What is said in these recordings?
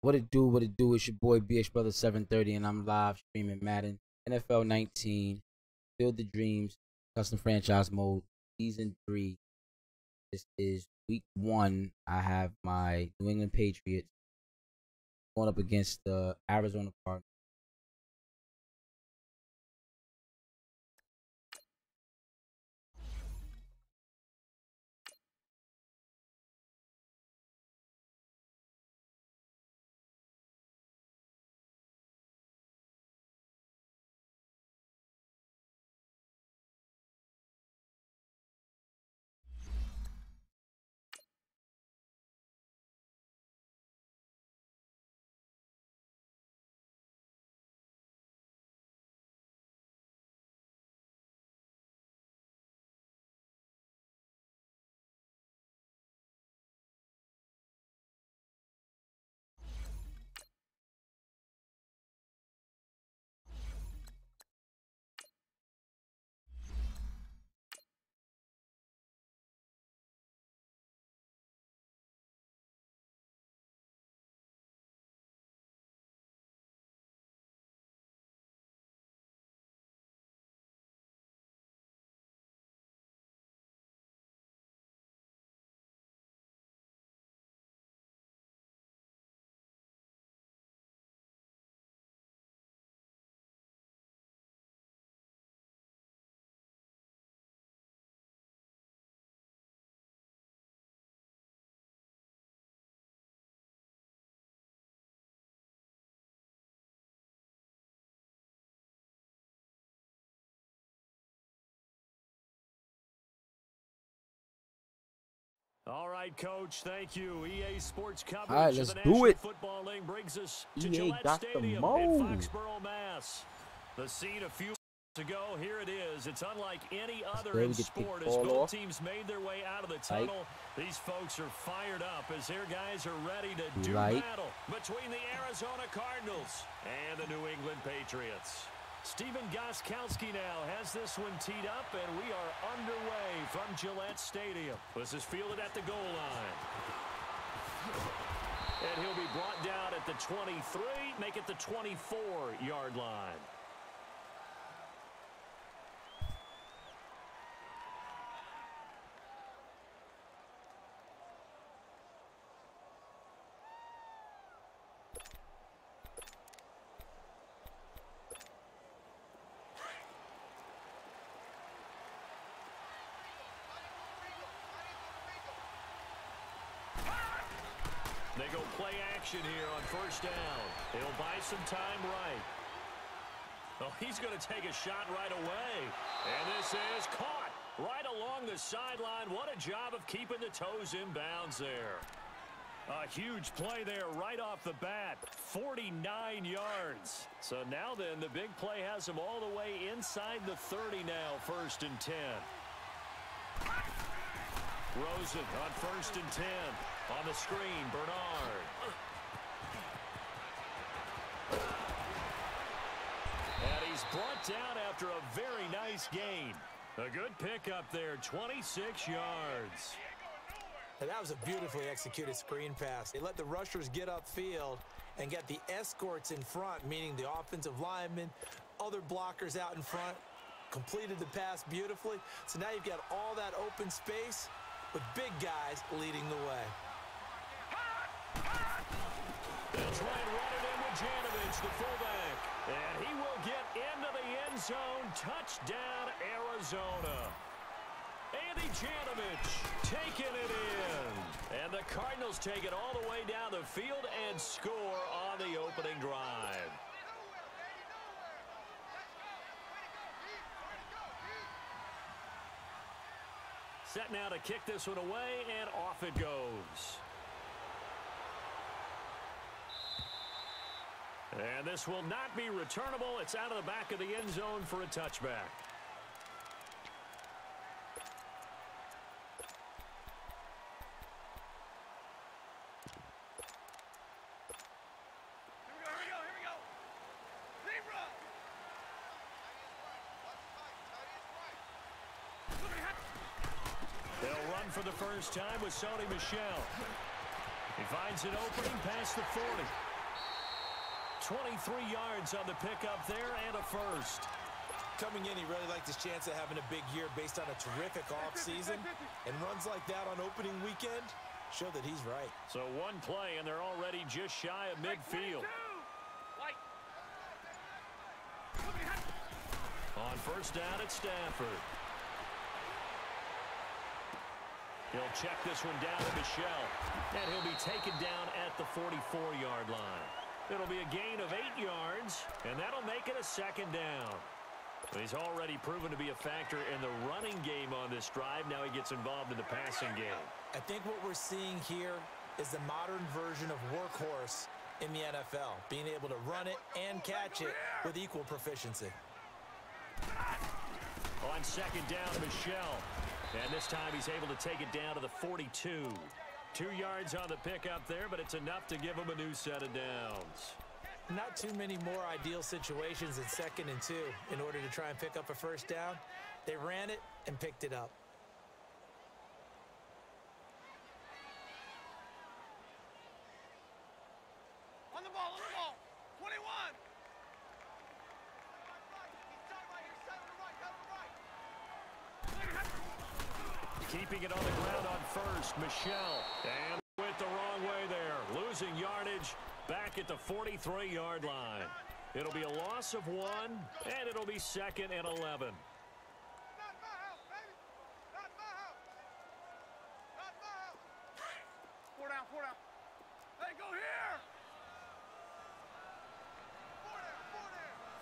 What it do? What it do? It's your boy BH Brother 730, and I'm live streaming Madden NFL 19, Build the Dreams, Custom Franchise Mode, Season 3. This is Week 1. I have my New England Patriots going up against the Arizona Cardinals. All right, Coach. Thank you. EA Sports coverage All right, let's of the do National it. Football League brings us to EA Gillette got the Stadium in move. Foxborough, Mass. The scene a few months ago. Here it is. It's unlike any other There in we get the sport. ball As both off. teams made their way out of the tunnel, these folks are fired up as their guys are ready to do battle between the Arizona Cardinals and the New England Patriots. Stephen Gostkowski now has this one teed up, and we are underway from Gillette Stadium. This is fielded at the goal line. And he'll be brought down at the 23, make it the 24-yard line. They go play action here on first down. He'll buy some time right. Oh, he's going to take a shot right away. And this is caught right along the sideline. What a job of keeping the toes in bounds there. A huge play there right off the bat. 49 yards. So now then, the big play has him all the way inside the 30 now, 1st and 10. Rosen on 1st and 10. On the screen, Bernard. And he's brought down after a very nice gain. A good pickup there, 26 yards. And that was a beautifully executed screen pass. They let the rushers get upfield and get the escorts in front, meaning the offensive linemen, other blockers out in front, completed the pass beautifully. So now you've got all that open space with big guys leading the way. They'll try and run it in with Janovich, the fullback. And he will get into the end zone. Touchdown, Arizona. Andy Janovich taking it in. And the Cardinals take it all the way down the field and score on the opening drive. Set now to kick this one away, and off it goes. And this will not be returnable. It's out of the back of the end zone for a touchback. They'll run for the first time with Sony Michel. He finds an opening past the 40. 23 yards on the pickup there and a first. Coming in, he really liked his chance of having a big year based on a terrific offseason. And runs like that on opening weekend show that he's right. So one play, and they're already just shy of midfield. On first down, it's Stafford. He'll check this one down to Michel, and he'll be taken down at the 44-yard line. It'll be a gain of 8 yards, and that'll make it a second down. He's already proven to be a factor in the running game on this drive. Now he gets involved in the passing game. I think what we're seeing here is the modern version of workhorse in the NFL, being able to run it and catch it with equal proficiency. On second down, Michel. And this time he's able to take it down to the 42. 2 yards on the pickup there, but it's enough to give him a new set of downs. Not too many more ideal situations in 2nd and 2 in order to try and pick up a first down. They ran it and picked it up. On the ball, 21. Keeping it on the ground on first, Michel. And went the wrong way there. Losing yardage back at the 43-yard line. It'll be a loss of 1, and it'll be 2nd and 11. Four down. Hey, go here. Four down.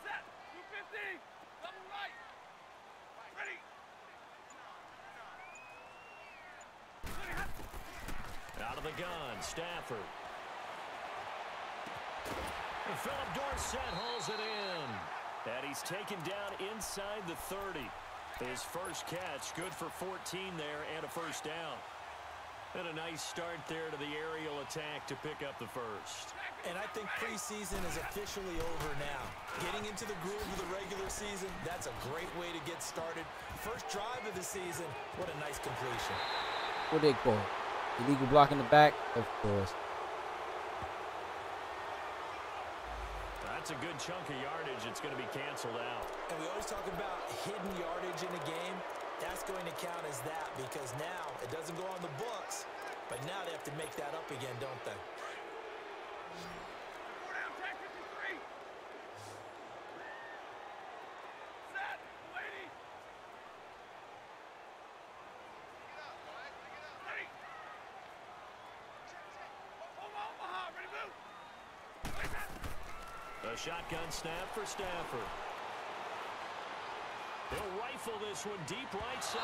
Set. 250. Double right. Ready. Out of the gun, Stafford. And Philip Dorsett hauls it in. And he's taken down inside the 30. His first catch, good for 14 there and a first down. And a nice start there to the aerial attack to pick up the first. And I think preseason is officially over now. Getting into the groove of the regular season, that's a great way to get started. First drive of the season, what a nice completion. What they call? Illegal block in the back? Of course. That's a good chunk of yardage. It's going to be canceled out. And we always talk about hidden yardage in a game. That's going to count as that because now it doesn't go on the books, but now they have to make that up again, don't they? Four down, track 53. Set. 280. Ready. Omaha, ready, move. A shotgun snap for Stafford. He'll rifle this one deep right side.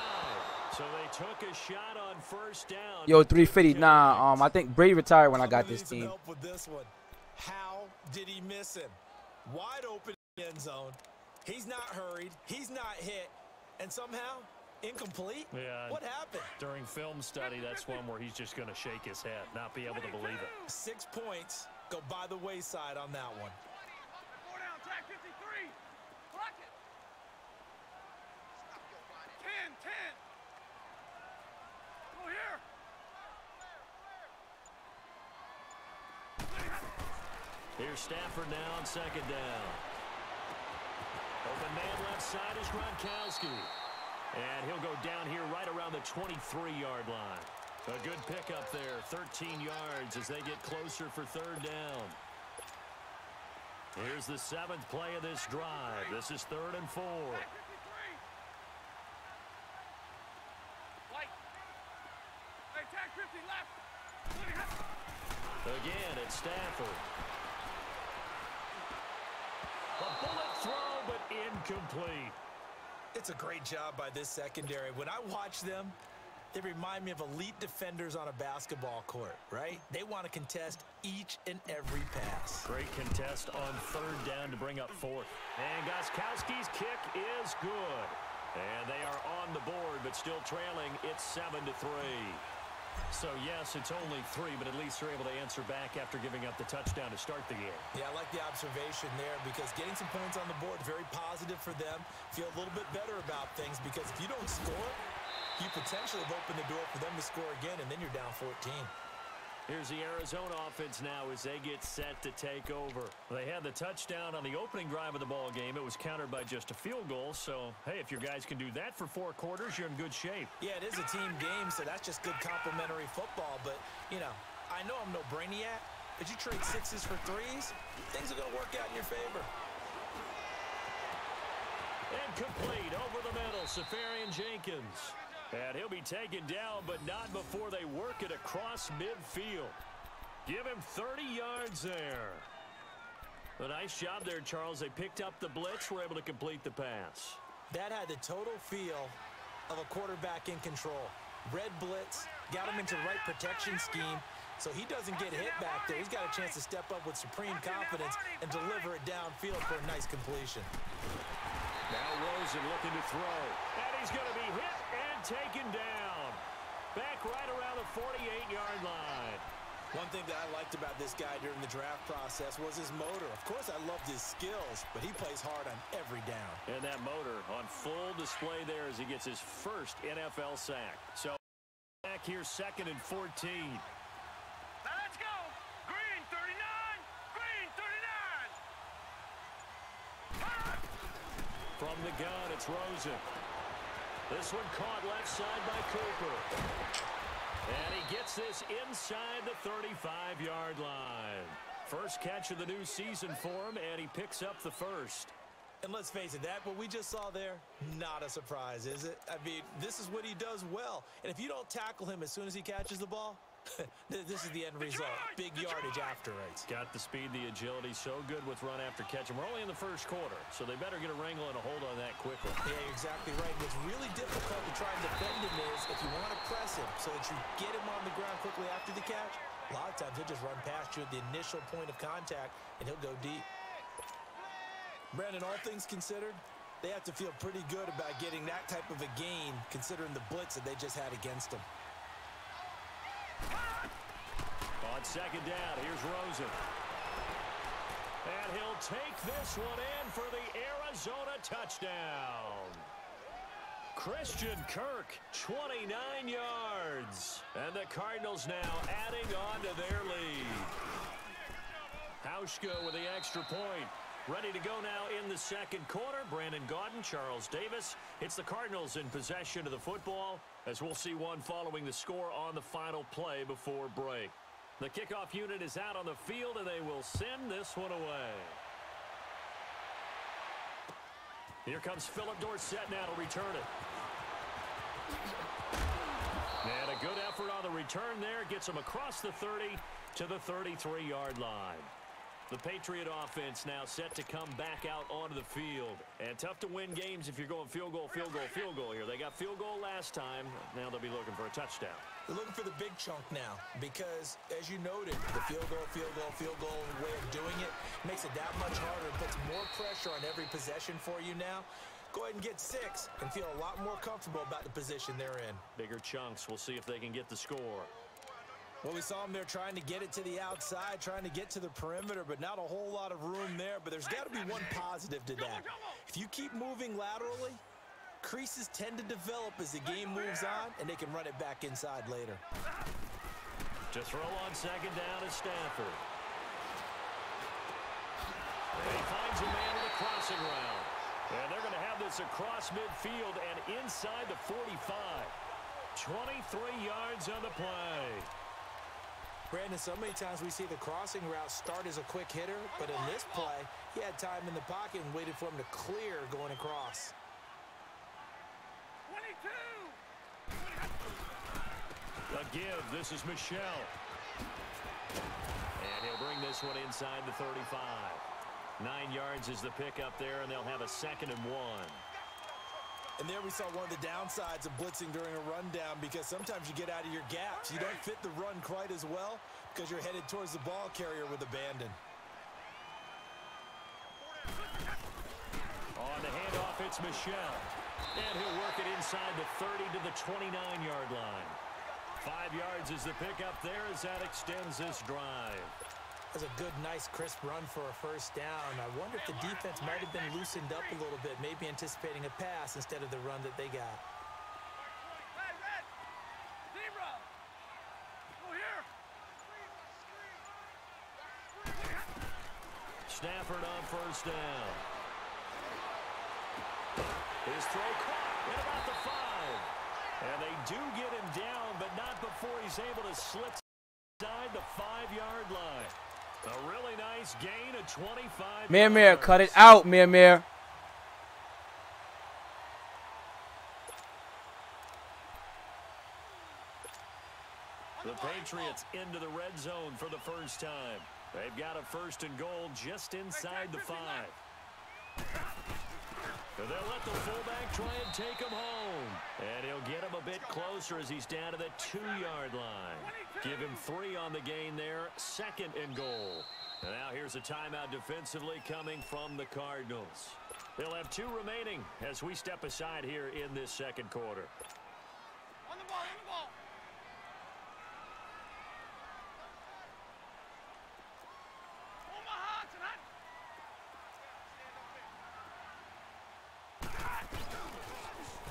So they took a shot on first down. Yo, 350. Nah, I think Brady retired when I got this team. Help with this one. How did he miss him? Wide open end zone. He's not hurried. He's not hit. And somehow, incomplete? Yeah. What happened? During film study, that's one where he's just going to shake his head, not be able to believe it. 6 points go by the wayside on that one. Four down, track 53. Block it. 10. Go here. Here's Stafford now on second down. Open man left side is Gronkowski. And he'll go down here right around the 23-yard line. A good pickup there, 13 yards as they get closer for third down. Here's the 7th play of this drive. This is 3rd and 4. Again, it's Stafford. A bullet throw, but incomplete. It's a great job by this secondary. When I watch them, they remind me of elite defenders on a basketball court, right? They want to contest each and every pass. Great contest on third down to bring up 4th. And Gostkowski's kick is good. And they are on the board, but still trailing. It's 7-3. So, yes, it's only 3, but at least they're able to answer back after giving up the touchdown to start the game. Yeah, I like the observation there because getting some points on the board, very positive for them. Feel a little bit better about things because if you don't score, you potentially have opened the door for them to score again, and then you're down 14. Here's the Arizona offense now as they get set to take over. They had the touchdown on the opening drive of the ball game. It was countered by just a field goal. So, hey, if your guys can do that for 4 quarters, you're in good shape. Yeah, it is a team game, so that's just good complimentary football. But, you know, I know I'm no brainiac, but you trade 6s for 3s, things are going to work out in your favor. And complete over the middle, Safarian Jenkins. And he'll be taken down, but not before they work it across midfield. Give him 30 yards there. A nice job there, Charles. They picked up the blitz, were able to complete the pass. That had the total feel of a quarterback in control. Red blitz, got him into the right protection scheme, so he doesn't get hit back there. He's got a chance to step up with supreme confidence and deliver it downfield for a nice completion. Now Rosen looking to throw. And he's going to be hit and taken down. Back right around the 48-yard line. One thing that I liked about this guy during the draft process was his motor. Of course, I loved his skills, but he plays hard on every down. And that motor on full display there as he gets his first NFL sack. So back here, 2nd and 14. Now let's go. Green 39. Green 39. From the gun, it's Rosen. This one caught left side by Cooper. And he gets this inside the 35-yard line. First catch of the new season for him, and he picks up the first. And let's face it, that what we just saw there, not a surprise, is it? I mean, this is what he does well. And if you don't tackle him as soon as he catches the ball, this is the end result. Big yardage after rates. Got the speed, the agility, so good with run after catch. And we're only in the first quarter, so they better get a wrangle and a hold on that quickly. Yeah, you're exactly right. What's really difficult to try and defend him is if you want to press him so that you get him on the ground quickly after the catch, a lot of times he'll just run past you at the initial point of contact, and he'll go deep. Brandon, all things considered, they have to feel pretty good about getting that type of a gain considering the blitz that they just had against them. On 2nd down, here's Rosen. And he'll take this one in for the Arizona touchdown. Christian Kirk, 29 yards. And the Cardinals now adding on to their lead. Hauschka with the extra point. Ready to go now in the 2nd quarter. Brandon Gaudin, Charles Davis. It's the Cardinals in possession of the football, as we'll see one following the score on the final play before break. The kickoff unit is out on the field, and they will send this one away. Here comes Philip Dorsett now to return it. And a good effort on the return there. Gets him across the 30 to the 33-yard line. The Patriot offense now set to come back out onto the field. And tough to win games if you're going field goal, field goal, field goal here. They got field goal last time. Now they'll be looking for a touchdown. They're looking for the big chunk now because, as you noted, the field goal way of doing it makes it that much harder and puts more pressure on every possession for you now. Go ahead and get 6 and feel a lot more comfortable about the position they're in. Bigger chunks. We'll see if they can get the score. Well, we saw them there trying to get it to the outside, trying to get to the perimeter, but not a whole lot of room there. But there's got to be one positive to that. If you keep moving laterally, creases tend to develop as the game moves on, and they can run it back inside later. To throw on 2nd down is Stafford. And he finds a man in the crossing route. And they're going to have this across midfield and inside the 45. 23 yards on the play. Brandon, so many times we see the crossing route start as a quick hitter, but in this play, he had time in the pocket and waited for him to clear going across. 22. A give. This is Michelle. And he'll bring this one inside the 35. 9 yards is the pickup there, and they'll have a 2nd and 1. And there we saw one of the downsides of blitzing during a rundown because sometimes you get out of your gaps. You don't fit the run quite as well because you're headed towards the ball carrier with abandon. On the handoff, it's Michelle. And he'll work it inside the 30 to the 29-yard line. 5 yards is the pickup there as that extends this drive. That's a good, nice, crisp run for a first down. I wonder if the defense might have been loosened up a little bit, maybe anticipating a pass instead of the run that they got. Hey, Red! Zebra! Go here! Stafford on first down. His throw caught at about the 5. And they do get him down, but not before he's able to slip inside the 5-yard line. A really nice gain of 25 Mir, cut it out, Mir. The Patriots into the red zone for the first time. They've got a 1st and goal just inside the 5. And they'll let the fullback try and take him home. And he'll get him a bit closer as he's down to the 2-yard line. Give him 3 on the gain there. 2nd and goal. And now here's a timeout defensively coming from the Cardinals. They'll have 2 remaining as we step aside here in this 2nd quarter. On the ball, on the ball. Omaha tonight.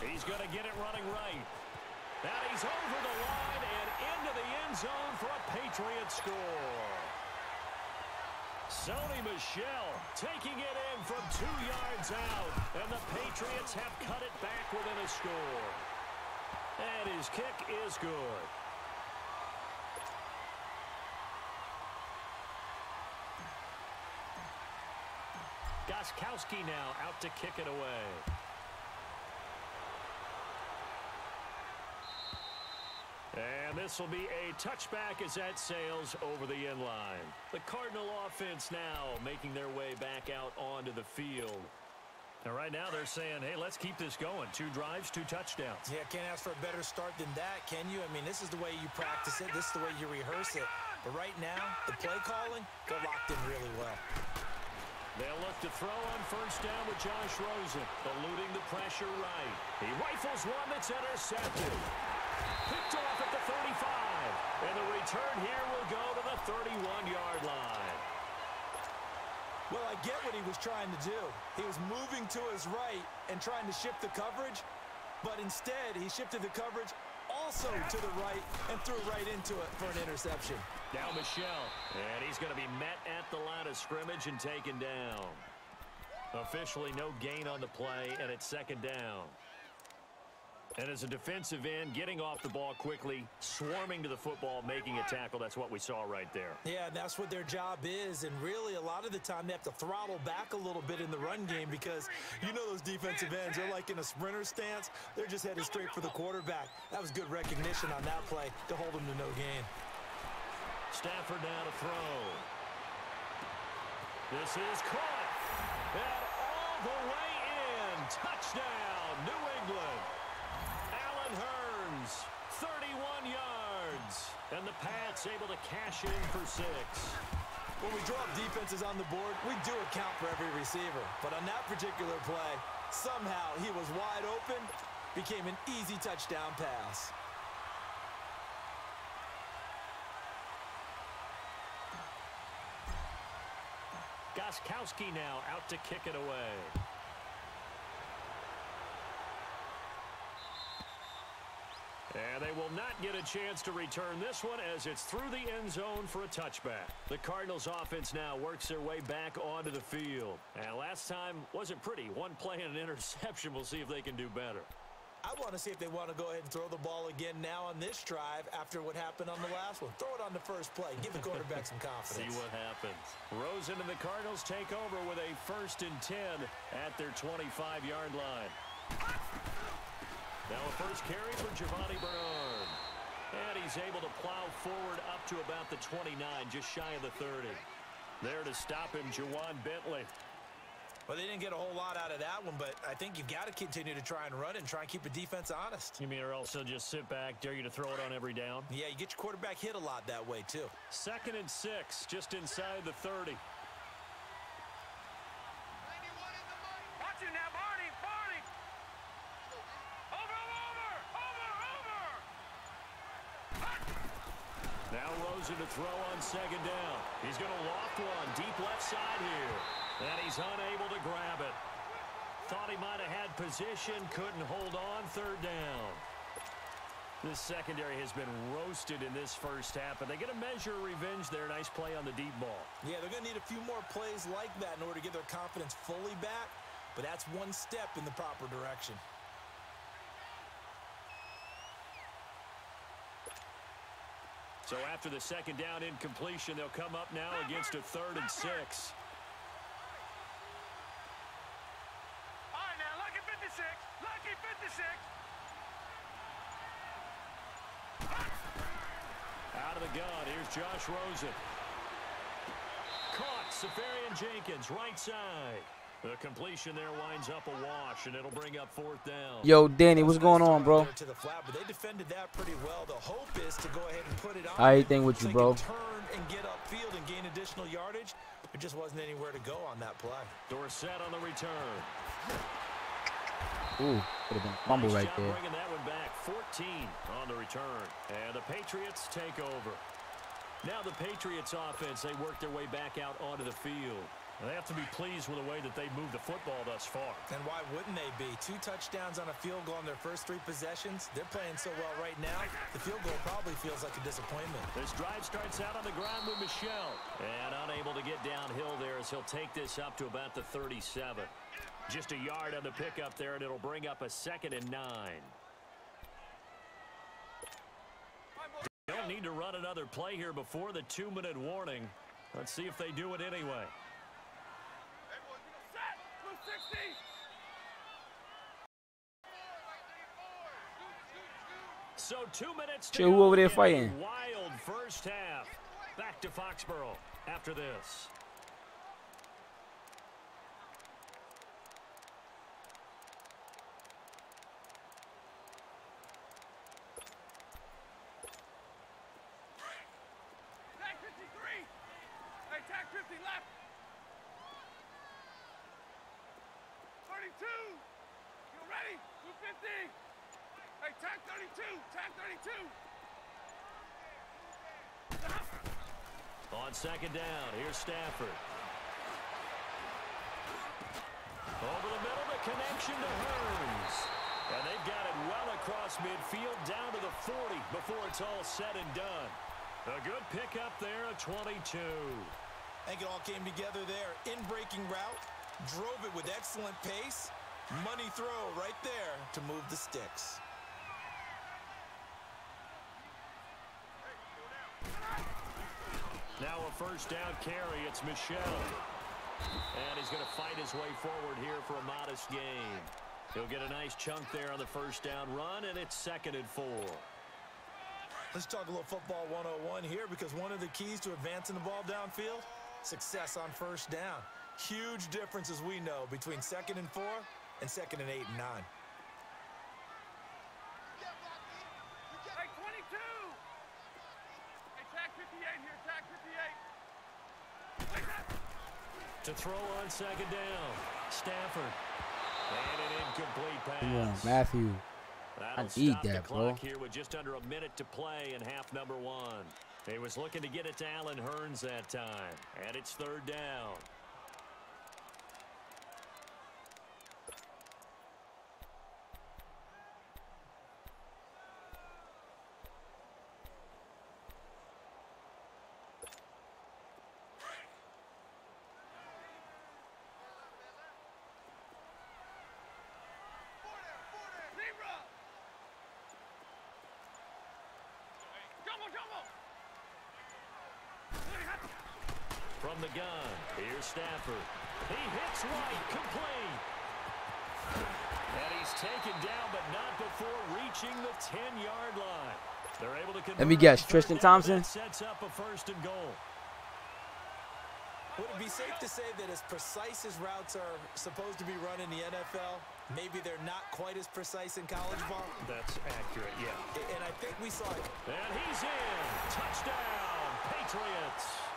He's going to get it running right. Now he's over the line and into the end zone for a Patriots score. Sony Michel taking it in from 2 yards out, and the Patriots have cut it back within a score. And his kick is good. Gostkowski now out to kick it away. And this will be a touchback as that sails over the end line. The Cardinal offense now making their way back out onto the field. And right now they're saying, hey, let's keep this going. 2 drives, 2 touchdowns. Yeah, can't ask for a better start than that, can you? I mean, this is the way you practice it. This is the way you rehearse it. But right now, the play calling, they're locked in really well. They'll look to throw on first down with Josh Rosen, eluding the pressure right. He rifles one that's intercepted. Picked off at the 35. And the return here will go to the 31-yard line. Well, I get what he was trying to do. He was moving to his right and trying to shift the coverage, but instead he shifted the coverage also to the right and threw right into it for an interception. Now Michel, and he's going to be met at the line of scrimmage and taken down. Officially no gain on the play, and it's 2nd down. And as a defensive end, getting off the ball quickly, swarming to the football, making a tackle. That's what we saw right there. Yeah, that's what their job is. And really, a lot of the time, they have to throttle back a little bit in the run game because you know those defensive ends, they're like in a sprinter stance. They're just headed straight for the quarterback. That was good recognition on that play to hold them to no gain. Stafford now to throw. This is caught. And all the way in. Touchdown, New England. Hearns, 31 yards, and the Pats able to cash in for 6. When we drop defenses on the board, we do account for every receiver. But on that particular play, somehow he was wide open, became an easy touchdown pass. Gostkowski now out to kick it away. And they will not get a chance to return this one as it's through the end zone for a touchback. The Cardinals offense now works their way back onto the field. And last time wasn't pretty. One play and an interception. We'll see if they can do better. I want to see if they want to go ahead and throw the ball again now on this drive after what happened on the last one. Throw it on the first play. Give the quarterback some confidence. See what happens. Rosen and the Cardinals take over with a 1st and 10 at their 25-yard line. Now a first carry for Giovanni Bernard. And he's able to plow forward up to about the 29, just shy of the 30. There to stop him, Juwan Bentley. Well, they didn't get a whole lot out of that one, but I think you've got to continue to try and run it and try and keep the defense honest. You mean or also just sit back, dare you to throw it on every down? Yeah, you get your quarterback hit a lot that way, too. 2nd and 6, just inside the 30. Watch you now, Barney, Barney. Over. Now Rosen to throw on 2nd down. He's going to loft one deep left side here. And he's unable to grab it. Thought he might have had position, couldn't hold on. 3rd down. This secondary has been roasted in this first half, but they get a measure of revenge there. Nice play on the deep ball. Yeah, they're going to need a few more plays like that in order to get their confidence fully back, but that's one step in the proper direction. So after the second down incompletion, they'll come up now against a 3rd and 6. All right, now, lucky 56. Lucky 56. Out of the gun, here's Josh Rosen. Caught, Safarian Jenkins, right side. The completion there winds up a wash, and it'll bring up 4th down. Yo, Danny, what's going on, bro? To the flat, but they defended that pretty well. The hope is to go ahead and put it on. How everything with so you, bro? Turn and get upfield and gain additional yardage. There just wasn't anywhere to go on that play. Dorsett on the return. Ooh, could have been a fumble Nice right job there. bringing that one back. 14 on the return. And the Patriots take over. Now the Patriots offense, they work their way back out onto the field. They have to be pleased with the way that they moved the football thus far. And why wouldn't they be? 2 touchdowns on a field goal in their first 3 possessions. They're playing so well right now, the field goal probably feels like a disappointment. This drive starts out on the ground with Michel. And unable to get downhill there as he'll take this up to about the 37. Just a yard on the pickup there, and it'll bring up a 2nd and 9. Don't need to run another play here before the 2-minute warning. Let's see if they do it anyway. Set. 260. So 2 minutes to Shit, who go over there in a fighting? wild first half. Back to Foxborough after this. Tag 53. Hey, tag 50 left. 32. You ready? 250. Hey, tag 32. Tag 32. On 2nd down, here's Stafford. Over the middle, the connection to Hurns. And they've got it well across midfield, down to the 40 before it's all said and done. A good pickup there, a 22. I think it all came together there. In-breaking route, drove it with excellent pace. Money throw right there to move the sticks. Now a first down carry, it's Michel. And he's going to fight his way forward here for a modest gain. He'll get a nice chunk there on the first down run, and it's 2nd and 4. Let's talk a little football 101 here, because one of the keys to advancing the ball downfield, success on first down. Huge difference, as we know, between 2nd and 4 and 2nd and 8 and 9. Hey, 22. Hey, tag 58 here. Tag 58. Hey, tag. To throw on 2nd down, Stafford. And an incomplete pass. Come on, Matthew. That'll I need stop the that, clock bro. here with just under a minute to play in half number 1. He was looking to get it to Allen Hurns that time. And it's 3rd down. Zebra. Jumbo, jumbo. From the gun, here's Stafford. He hits right, complete. And he's taken down, but not before reaching the 10-yard line. They're able to convert. Let me guess, on 3rd Tristan down, Thompson? that sets up a 1st and goal. Would it be safe to say that as precise as routes are supposed to be run in the NFL, maybe they're not quite as precise in college ball? That's accurate, yeah. And I think we saw it. And he's in. Touchdown, Patriots.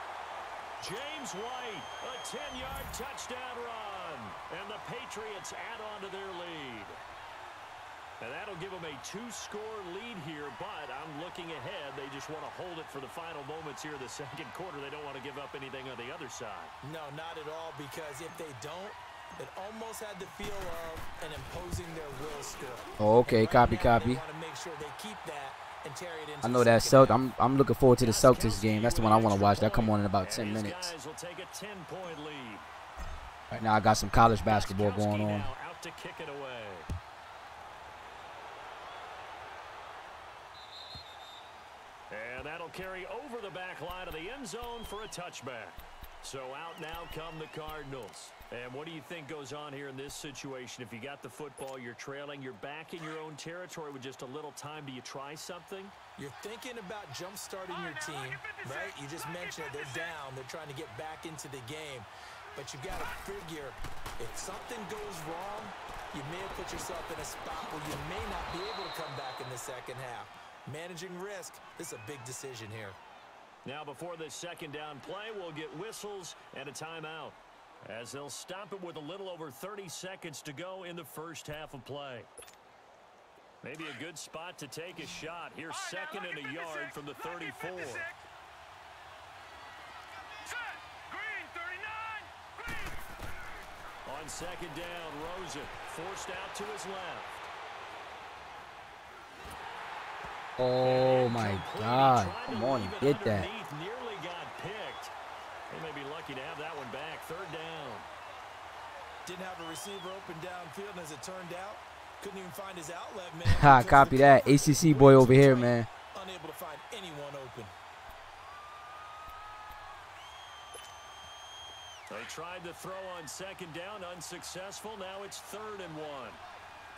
James White, a 10-yard touchdown run. And the Patriots add on to their lead. And that'll give them a 2-score lead here, but I'm looking ahead. They just want to hold it for the final moments here in the 2nd quarter. They don't want to give up anything on the other side. No, not at all, because if they don't, It almost had the feel of an imposing their will score. Oh, okay, copy. They want to make sure they keep that and carry it into I know that I'm looking forward to the Celtics game. That's the one I want to watch. That come on in about 10 minutes. Guys will take a 10-point lead. Right now I got some college basketball going on. Out to kick it away. And that'll carry over the back line of the end zone for a touchback. So out now come the Cardinals. And what do you think goes on here in this situation? If you got the football, you're trailing, you're back in your own territory with just a little time. Do you try something? You're thinking about jump-starting your team, right? You just mentioned it. They're down. They're trying to get back into the game. But you got to figure, if something goes wrong, you may have put yourself in a spot where you may not be able to come back in the second half. Managing risk, this is a big decision here. Now before this second down play, we'll get whistles and a timeout, as they'll stop it with a little over 30 seconds to go in the first half of play. Maybe a good spot to take a shot. Here's second and a yard from the 34. On second down, Rosen forced out to his left. Oh my God. Come on and get that. Nearly got picked. They may be lucky to have that one back. Third down. Didn't have a receiver open downfield, and as it turned out, couldn't even find his outlet man. Ha, copy that. ACC boy over here, man. Unable to find anyone open. They tried to throw on second down, unsuccessful. Now it's 3rd and 1.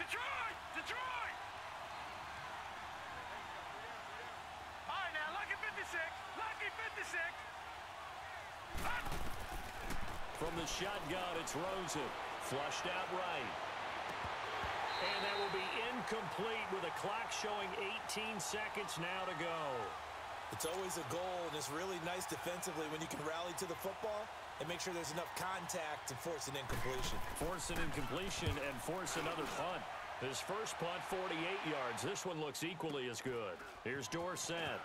Detroit! Detroit! All right, now, lucky 56. Lucky 56. From the shotgun, it's Rosen. Flushed out right. And that will be incomplete with a clock showing 18 seconds now to go. It's always a goal, and it's really nice defensively when you can rally to the football and make sure there's enough contact to force an incompletion. Force an incompletion and force another punt. His first punt, 48 yards. This one looks equally as good. Here's Dorsett.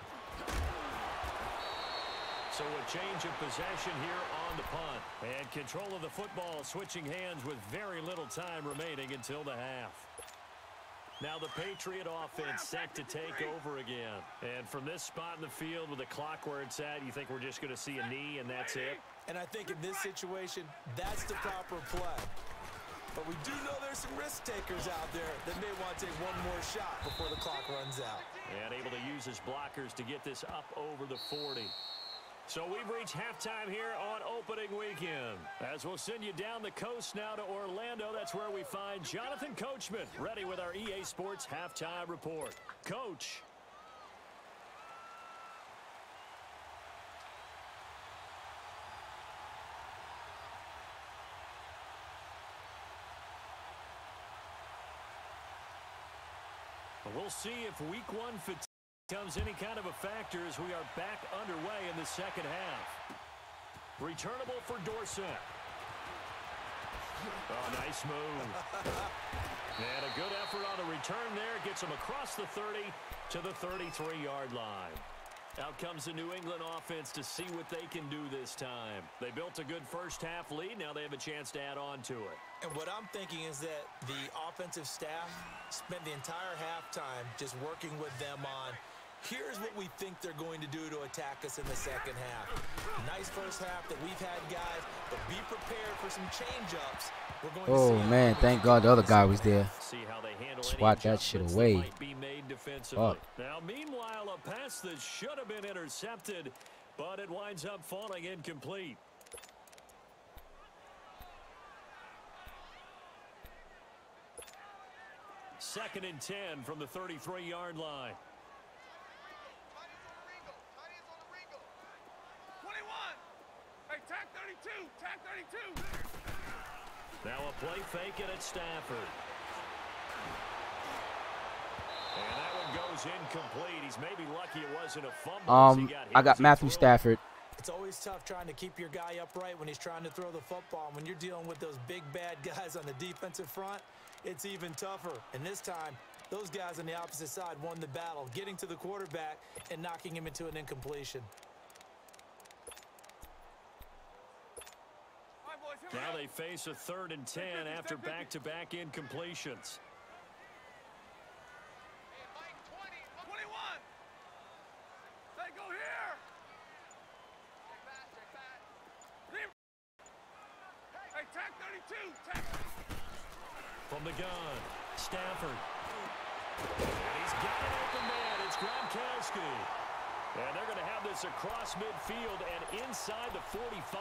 So a change of possession here on the punt. And control of the football switching hands with very little time remaining until the half. Now the Patriot offense set to take over again. And from this spot in the field with the clock where it's at, you think we're just going to see a knee and that's it? And I think in this situation, that's the proper play. But we do know there's some risk takers out there that may want to take one more shot before the clock runs out. And able to use his blockers to get this up over the 40. So we've reached halftime here on opening weekend. As we'll send you down the coast now to Orlando, that's where we find Jonathan Coachman, ready with our EA Sports Halftime Report. Coach. We'll see if week 1 fatigue becomes any kind of a factor as we are back underway in the second half. Returnable for Dorsett. Oh, nice move. And a good effort on the return there. Gets him across the 30 to the 33-yard line. Out comes the New England offense to see what they can do this time. They built a good first half lead. Now they have a chance to add on to it. And what I'm thinking is that the offensive staff spent the entire halftime just working with them on, here's what we think they're going to do to attack us in the second half. Nice first half that we've had, guys, but be prepared for some change-ups. Oh, man, thank God the other guy was there. See how they handle swat that shit away. Now, meanwhile, a pass that should have been intercepted, but it winds up falling incomplete. Second and 10 from the 33-yard line. 21. Hey, tag 32. Tag 32. Now a play fake it at Stafford. And that one goes incomplete. He's maybe lucky it wasn't a fumble. I got Matthew Stafford. It's always tough trying to keep your guy upright when he's trying to throw the football. When you're dealing with those big, bad guys on the defensive front, it's even tougher. And this time, those guys on the opposite side won the battle, getting to the quarterback and knocking him into an incompletion. All right, boys, Now they face a 3rd and 10 after back-to-back incompletions. 21. They go here. Hey, tack 32. Tack. From the gun, Stafford. And he's got an open man. It's Gronkowski. And they're going to have this across midfield and inside the 45.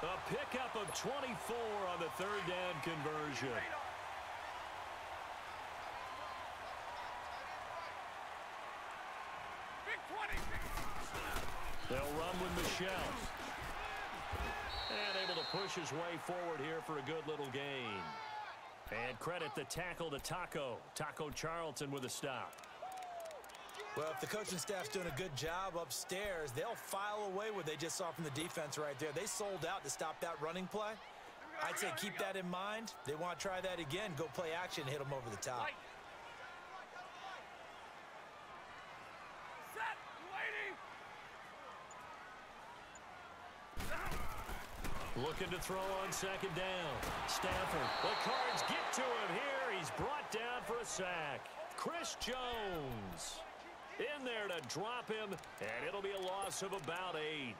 A pickup of 24 on the 3rd down conversion. Big 20. They'll run with Michelle. And able to push his way forward here for a good little gain. And credit the tackle to Taco. Taco Charlton with a stop. Well, if the coaching staff's doing a good job upstairs, they'll file away what they just saw from the defense right there. They sold out to stop that running play. I'd say keep that in mind. They want to try that again. Go play action, hit them over the top. Set. Waiting. Looking to throw on 2nd down. Stafford. The Cards get to him here. He's brought down for a sack. Chris Jones in there to drop him, and it'll be a loss of about 8.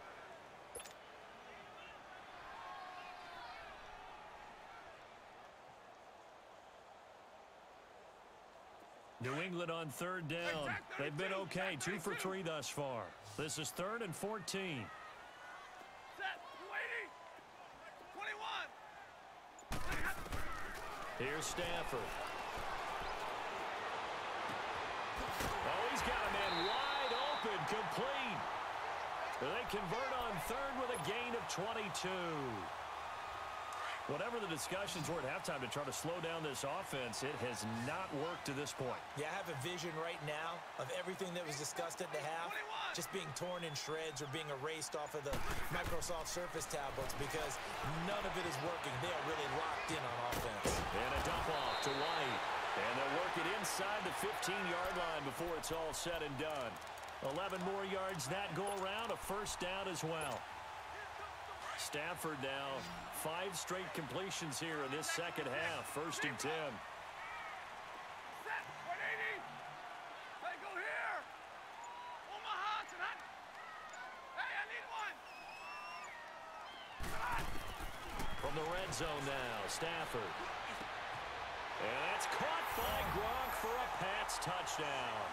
New England on 3rd down. They've been okay, 2 for 3 thus far. This is 3rd and 14. Set. Waiting. 21. Here's Stafford. Oh, he's got a man wide open, complete. They convert on 3rd with a gain of 22. Whatever the discussions were at halftime to try to slow down this offense, it has not worked to this point. Yeah, I have a vision right now of everything that was discussed at the half just being torn in shreds or being erased off of the Microsoft Surface tablets because none of it is working. They are really locked in on offense. And a dump off to White. And they'll work it inside the 15-yard line before it's all said and done. 11 more yards that go around, a 1st down as well. Stafford now 5 straight completions here in this 2nd half. 1st and 10. Set. 180. They go here. Omaha tonight. Hey, I need one. Come on. From the red zone now, Stafford. And that's caught by Gronk for a Pats touchdown.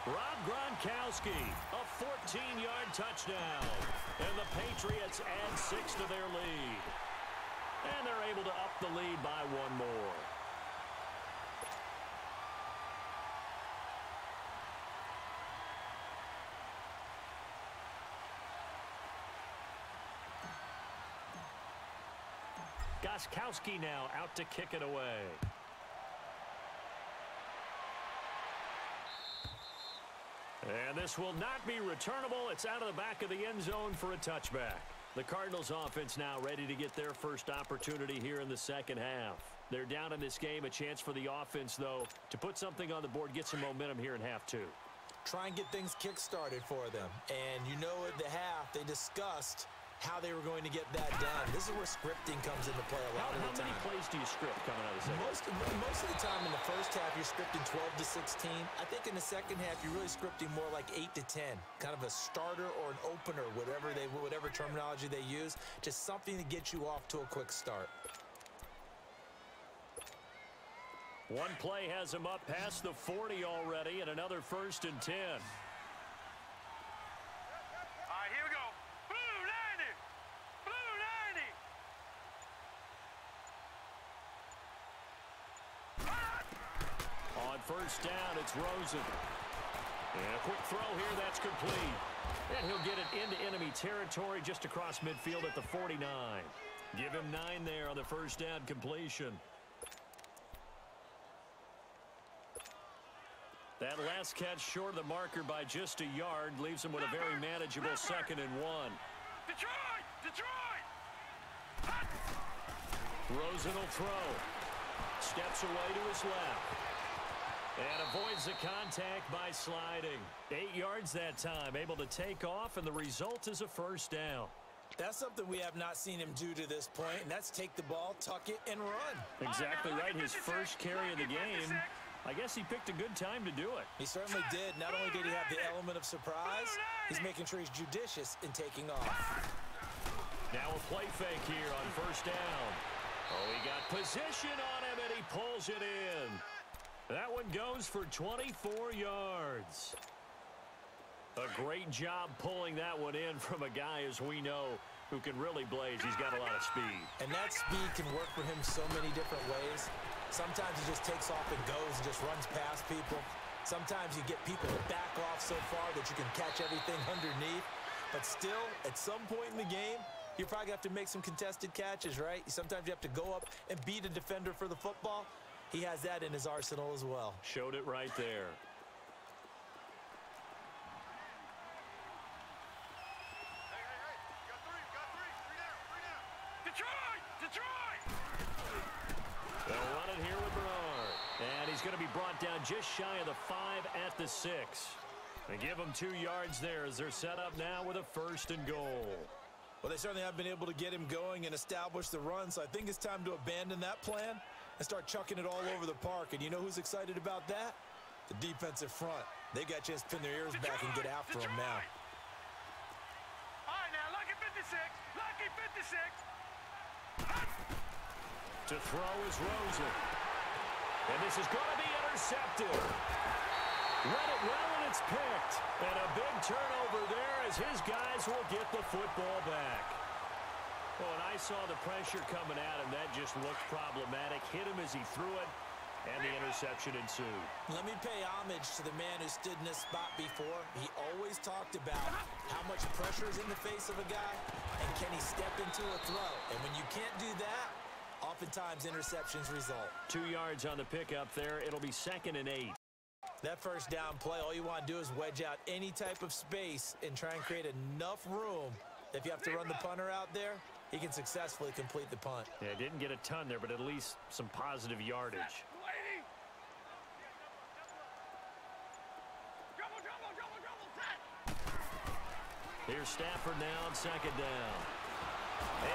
Rob Gronkowski, a 14-yard touchdown. And the Patriots add 6 to their lead. And they're able to up the lead by 1 more. Gostkowski now out to kick it away. And this will not be returnable. It's out of the back of the end zone for a touchback. The Cardinals offense now ready to get their first opportunity here in the 2nd half. They're down in this game. A chance for the offense, though, to put something on the board, get some momentum here in half 2. Try and get things kick-started for them. And you know at the half, they discussed how they were going to get that done. This is where scripting comes into play a lot of the time. How many plays do you script coming out of the second? Most of the time in the first half, you're scripting 12 to 16. I think in the second half, you're really scripting more like 8 to 10. Kind of a starter or an opener, whatever terminology they use. Just something to get you off to a quick start. One play has him up past the 40 already, and another 1st and 10. All right, here we go. Blue 90. Blue 90. On 1st down, it's Rosen. And a quick throw here, that's complete. And he'll get it into enemy territory just across midfield at the 49. Give him 9 there on the 1st down completion. That last catch short of the marker by just a yard leaves him with a very manageable 2nd and 1. Detroit! Detroit! Rosen will throw. Steps away to his left. And avoids the contact by sliding. 8 yards that time. Able to take off, and the result is a 1st down. That's something we have not seen him do to this point, and that's take the ball, tuck it, and run. Exactly right. His first carry of the game. I guess he picked a good time to do it. He certainly did. Not only did he have the element of surprise, he's making sure he's judicious in taking off. Now a play fake here on first down. Oh, he got position on him, and he pulls it in. That one goes for 24 yards. A great job pulling that one in from a guy, as we know, who can really blaze. He's got a lot of speed. And that speed can work for him so many different ways. Sometimes he just takes off and goes and just runs past people. Sometimes you get people to back off so far that you can catch everything underneath. But still, at some point in the game, you probably have to make some contested catches, right? Sometimes you have to go up and beat a defender for the football. He has that in his arsenal as well. Showed it right there. They'll run it here with Bernard. And he's going to be brought down just shy of the 5 at the 6. They give him 2 yards there as they're set up now with a 1st and goal. Well, they certainly have been able to get him going and establish the run, so I think it's time to abandon that plan and start chucking it all over the park. And you know who's excited about that? The defensive front. They got a chance to pin their ears back and get after him now. All right, now, lucky 56. Lucky 56. To throw is Rosen. And this is going to be intercepted. Read it well, and it's picked. And a big turnover there as his guys will get the football back. Oh, and I saw the pressure coming at him. That just looked problematic. Hit him as he threw it, and the interception ensued. Let me pay homage to the man who stood in this spot before. He always talked about how much pressure is in the face of a guy, and can he step into a throw. And when you can't do that, oftentimes interceptions result. 2 yards on the pickup there. It'll be 2nd and 8. That first down play, all you want to do is wedge out any type of space and try and create enough room. If you have to run the punter out there, he can successfully complete the punt. Yeah, didn't get a ton there, but at least some positive yardage. Here's Stafford now on 2nd down.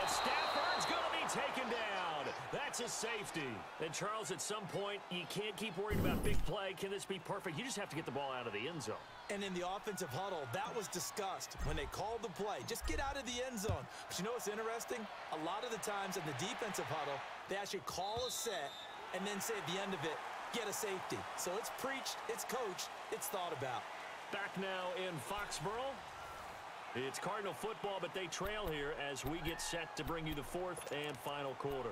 And Stafford's going to be taken down. That's a safety. And, Charles, at some point, you can't keep worrying about big play. Can this be perfect? You just have to get the ball out of the end zone. And in the offensive huddle, that was discussed when they called the play. Just get out of the end zone. But you know what's interesting? A lot of the times in the defensive huddle, they actually call a set and then say at the end of it, get a safety. So it's preached, it's coached, it's thought about. Back now in Foxborough. It's Cardinal football, but they trail here as we get set to bring you the 4th and final quarter.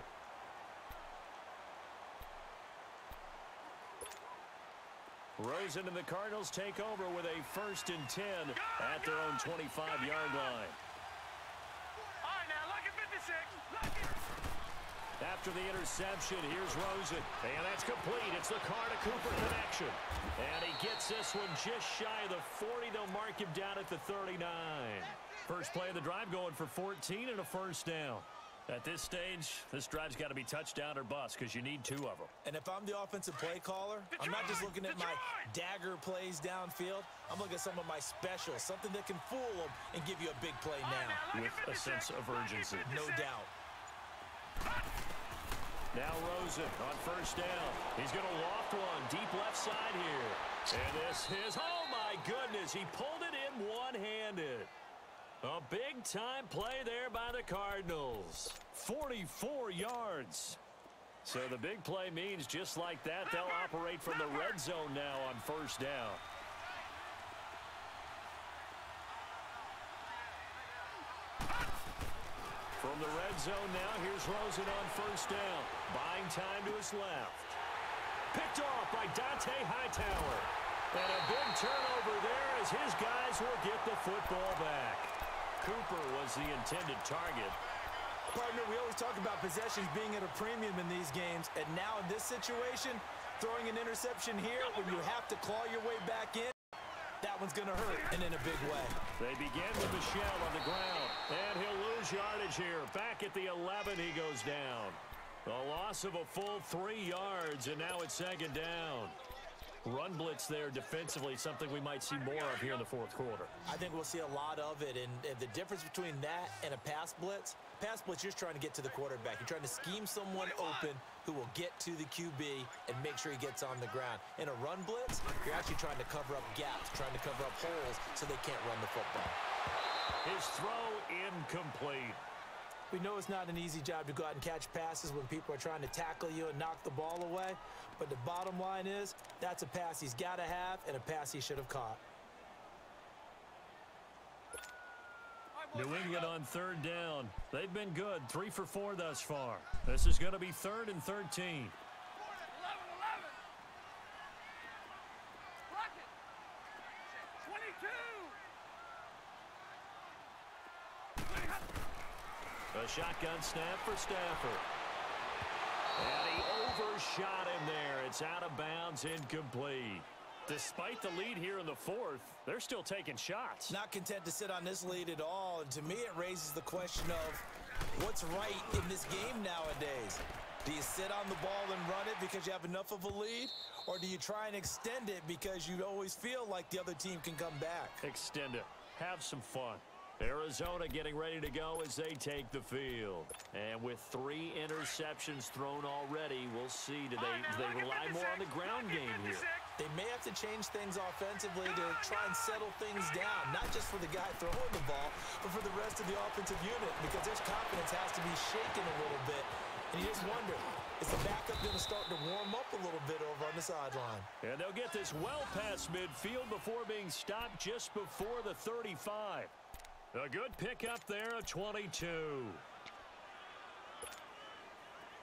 Rosen and the Cardinals take over with a 1st and 10 at their own 25-yard line. All right, now, lucky 56. Lucky. After the interception, here's Rosen. And that's complete. It's the Carter-Cooper connection. And he gets this one just shy of the 40. They'll mark him down at the 39. First play of the drive going for 14 and a 1st down. At this stage, this drive's got to be touchdown or bust because you need 2 of them. And if I'm the offensive play caller, I'm not just looking at my dagger plays downfield. I'm looking at some of my specials, something that can fool them and give you a big play now. With a sense of urgency. No doubt. Now Rosen on 1st down. He's going to loft one deep left side here. And this is, oh my goodness, he pulled it in one-handed. A big-time play there by the Cardinals. 44 yards. So the big play means just like that, they'll operate from the red zone now on 1st down. From the red zone now, here's Rosen on 1st down. Buying time to his left. Picked off by Dante Hightower. And a big turnover there as his guys will get the football back. Cooper was the intended target. Partner, we always talk about possessions being at a premium in these games. And now in this situation, throwing an interception here when you have to claw your way back in, that one's going to hurt, and in a big way. They begin with Michel on the ground, and he'll lose yardage here. Back at the 11, he goes down. A loss of a full 3 yards, and now it's 2nd down. Run blitz there defensively, something we might see more of here in the fourth quarter. I think we'll see a lot of it, and the difference between that and a pass blitz, you're just trying to get to the quarterback. You're trying to scheme someone open who will get to the QB and make sure he gets on the ground. In a run blitz, you're actually trying to cover up gaps, trying to cover up holes so they can't run the football. His throw incomplete. We know it's not an easy job to go out and catch passes when people are trying to tackle you and knock the ball away, but the bottom line is that's a pass he's got to have and a pass he should have caught. New England on third down. They've been good, 3 for 4 thus far. This is going to be 3rd and 13. 11-11. Block it. 22. A shotgun snap for Stafford. And he overshot him there. It's out of bounds, incomplete. Despite the lead here in the fourth, they're still taking shots. Not content to sit on this lead at all, and to me it raises the question of what's right in this game nowadays. Do you sit on the ball and run it because you have enough of a lead, or do you try and extend it because you always feel like the other team can come back? Extend it. Have some fun. Arizona getting ready to go as they take the field. And with 3 interceptions thrown already, we'll see. Do they rely more on the ground game here? They may have to change things offensively to try and settle things down, not just for the guy throwing the ball, but for the rest of the offensive unit, because their confidence has to be shaken a little bit. And you just wonder, is the backup going to start to warm up a little bit over on the sideline? And they'll get this well past midfield before being stopped just before the 35. A good pickup there, a 22.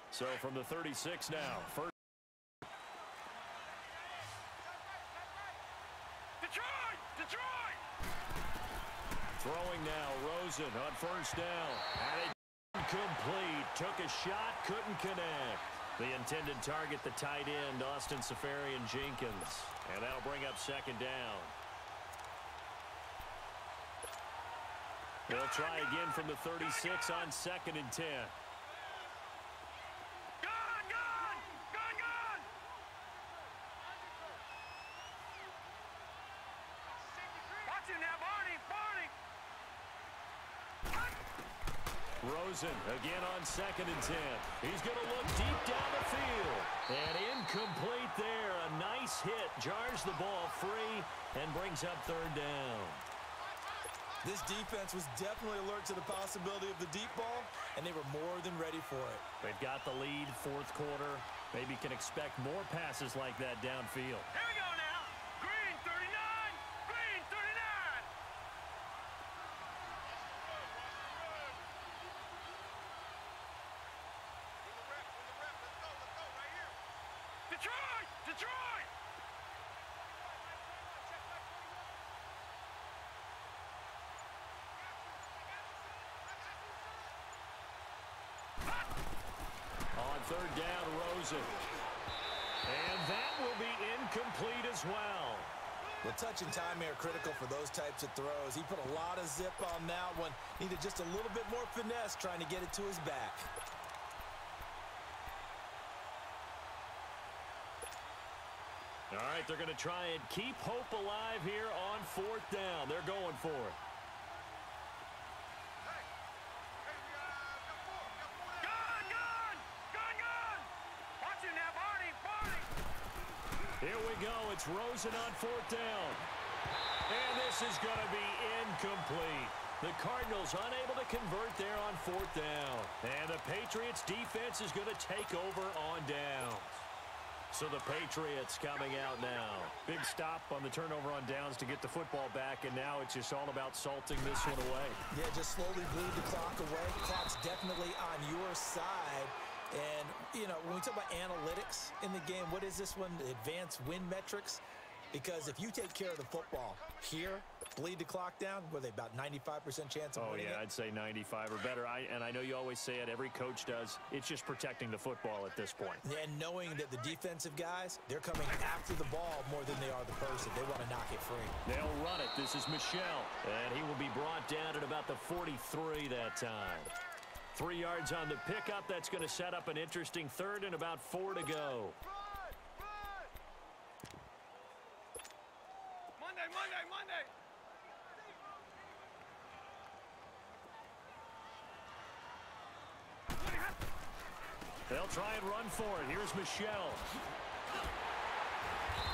So from the 36 now, first. Detroit! Throwing now, Rosen on first down. And incomplete. Took a shot, couldn't connect. The intended target, the tight end, Austin Seferian-Jenkins. And that'll bring up second down. They'll try again from the 36 on 2nd and 10. Watch him now, Barney! Rosen again on 2nd and 10. He's going to look deep down the field. And incomplete there. A nice hit. Jars the ball free and brings up third down. This defense was definitely alert to the possibility of the deep ball, and they were more than ready for it. They've got the lead, fourth quarter. Maybe can expect more passes like that downfield. Here we go now. Green 39. Green 39. Detroit! On third down, Rosen. And that will be incomplete as well. The touch and time are critical for those types of throws. He put a lot of zip on that one. Needed just a little bit more finesse trying to get it to his back. All right, they're going to try and keep hope alive here on fourth down. They're going for it. Here we go. It's Rosen on fourth down. And this is going to be incomplete. The Cardinals unable to convert there on fourth down. And the Patriots defense is going to take over on downs. So the Patriots coming out now. Big stop on the turnover on downs to get the football back, and now it's just all about salting this one away. Yeah, just slowly bleed the clock away. The clock's definitely on your side. And, you know, when we talk about analytics in the game, what is this one? Advanced win metrics? Because if you take care of the football here, bleed the clock down, were they about 95% chance of winning it? I'd say 95 or better. And I know you always say it, every coach does. It's just protecting the football at this point. And knowing that the defensive guys, they're coming after the ball more than they are the person. They want to knock it free. They'll run it. This is Michel. And he will be brought down at about the 43 that time. 3 yards on the pickup. That's going to set up an interesting third and about 4 to go. They'll try and run for it. Here's Michelle.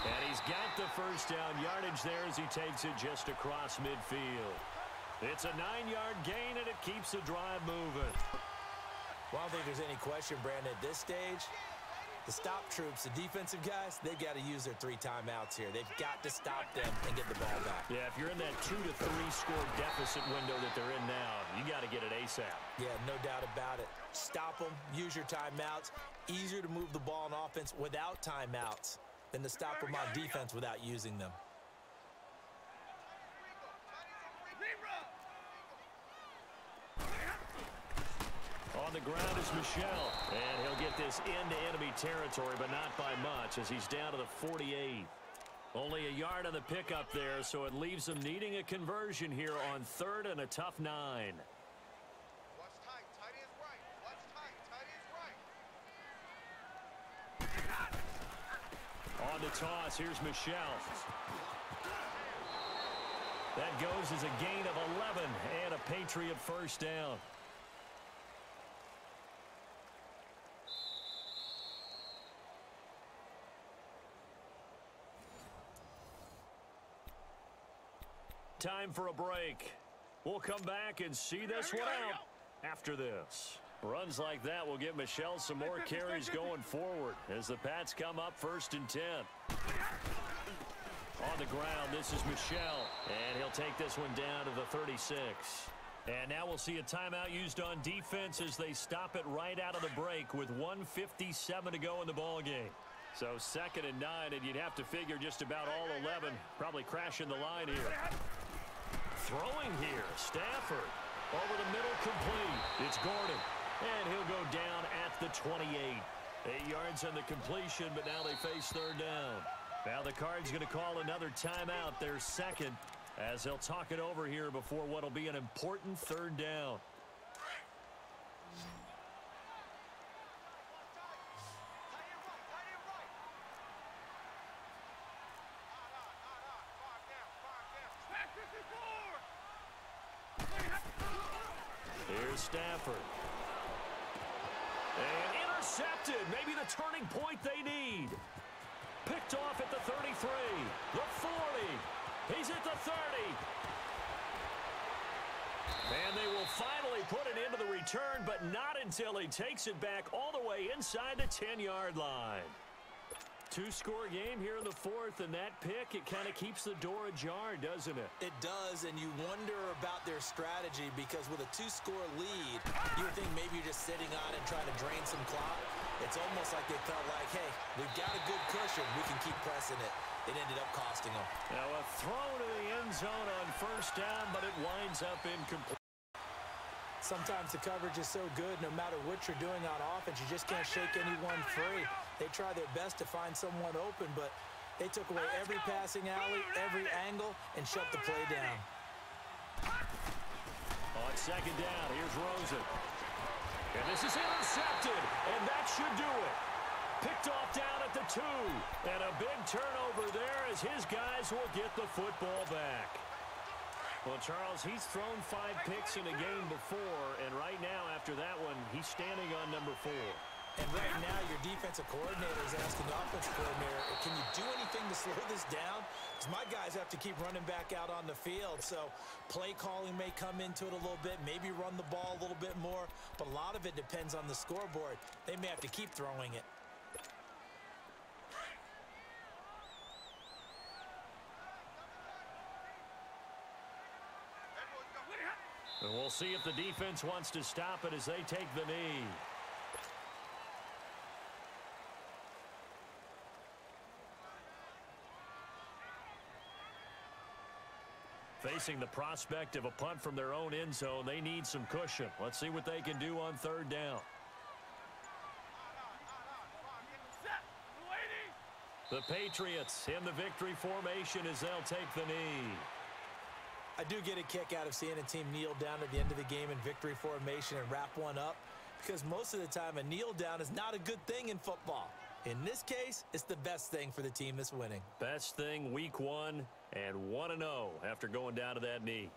And he's got the first down yardage there as he takes it just across midfield. It's a 9-yard gain, and it keeps the drive moving. Well, I don't think there's any question, Brandon, at this stage, the stop troops, the defensive guys, they've got to use their 3 timeouts here. They've got to stop them and get the ball back. Yeah, if you're in that 2 to 3 score deficit window that they're in now, you got to get it ASAP. Yeah, no doubt about it. Stop them, use your timeouts. Easier to move the ball on offense without timeouts than to stop them on defense without using them. On the ground is Michelle, and he'll get this into enemy territory, but not by much as he's down to the 48. Only a yard on the pickup there, so it leaves them needing a conversion here on 3rd and a tough 9. Watch tight. Tight is right. Watch tight. Tight is right. On the toss, here's Michelle. That goes as a gain of 11 and a Patriot first down. Time for a break. We'll come back and see this one out after this. Runs like that will give Michelle some more carries going forward as the Pats come up 1st and 10. On the ground, this is Michelle, and he'll take this one down to the 36. And now we'll see a timeout used on defense as they stop it right out of the break with 1:57 to go in the ballgame. So 2nd and 9, and you'd have to figure just about all 11 probably crashing the line here. Throwing here, Stafford. Over the middle, complete. It's Gordon. And he'll go down at the 28. 8 yards on the completion, but now they face 3rd down. Now the Cards going to call another timeout, their 2nd, as they'll talk it over here before what will be an important 3rd down. Here's Stafford. And intercepted. Maybe the turning point they need. Picked off at the 33. The 40. He's at the 30. And they will finally put it into the return, but not until he takes it back all the way inside the 10-yard line. 2-score game here in the 4th, and that pick, it kind of keeps the door ajar, doesn't it? It does, and you wonder about their strategy because with a 2-score lead, you would think maybe you're just sitting on it trying to drain some clock. It's almost like they felt like, hey, we've got a good cushion. We can keep pressing it. It ended up costing them. Now a throw to the end zone on 1st down, but it winds up incomplete. Sometimes the coverage is so good, no matter what you're doing on offense, you just can't shake anyone free. They try their best to find someone open, but they took away every passing alley, every angle, and shut the play down. On 2nd down, here's Rosen. And this is intercepted, and that should do it. Picked off down at the 2, and a big turnover there as his guys will get the football back. Well, Charles, he's thrown 5 picks in a game before, and right now, after that one, he's standing on number 4. And right now, your defensive coordinator is asking the offensive coordinator, can you do anything to slow this down? Because my guys have to keep running back out on the field. So play calling may come into it a little bit, maybe run the ball a little bit more, but a lot of it depends on the scoreboard. They may have to keep throwing it. And we'll see if the defense wants to stop it as they take the knee. Facing the prospect of a punt from their own end zone, they need some cushion. Let's see what they can do on 3rd down. The Patriots in the victory formation as they'll take the knee. I do get a kick out of seeing a team kneel down at the end of the game in victory formation and wrap one up, because most of the time a kneel down is not a good thing in football. In this case, it's the best thing for the team that's winning. Best thing week 1 and 1-0 after going down to that knee.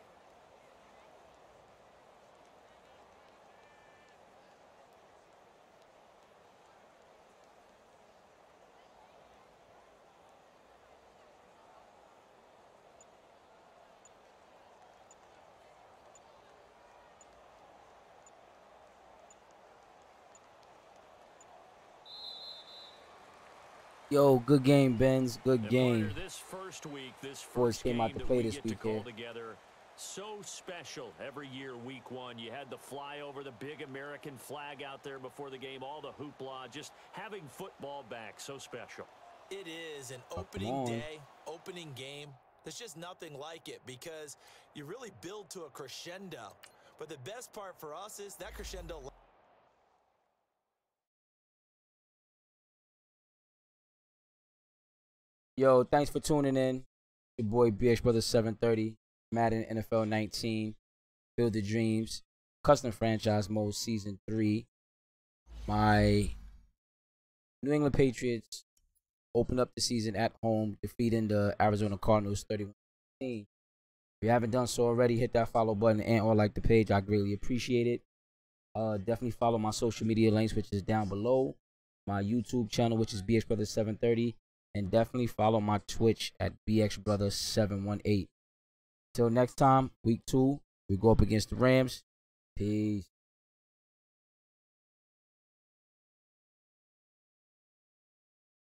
Yo, good game, Benz. Good And game. partner, this first week, this Boys first came out game to that play we this get to week call here. together, so special every year. Week 1, you had the fly over the big American flag out there before the game, all the hoopla, just having football back, so special. It is an Come opening on. day, opening game. There's just nothing like it because you really build to a crescendo. But the best part for us is that crescendo. Yo, thanks for tuning in. Your boy BX Brother 730, Madden NFL 19, Build the Dreams, Custom Franchise Mode Season 3. My New England Patriots opened up the season at home, defeating the Arizona Cardinals 31-16. If you haven't done so already, hit that follow button and or like the page. I greatly appreciate it. Definitely follow my social media links, which is down below. My YouTube channel, which is BX Brother 730. And definitely follow my Twitch at BX Brother 718. Till next time, week 2, we go up against the Rams. Peace.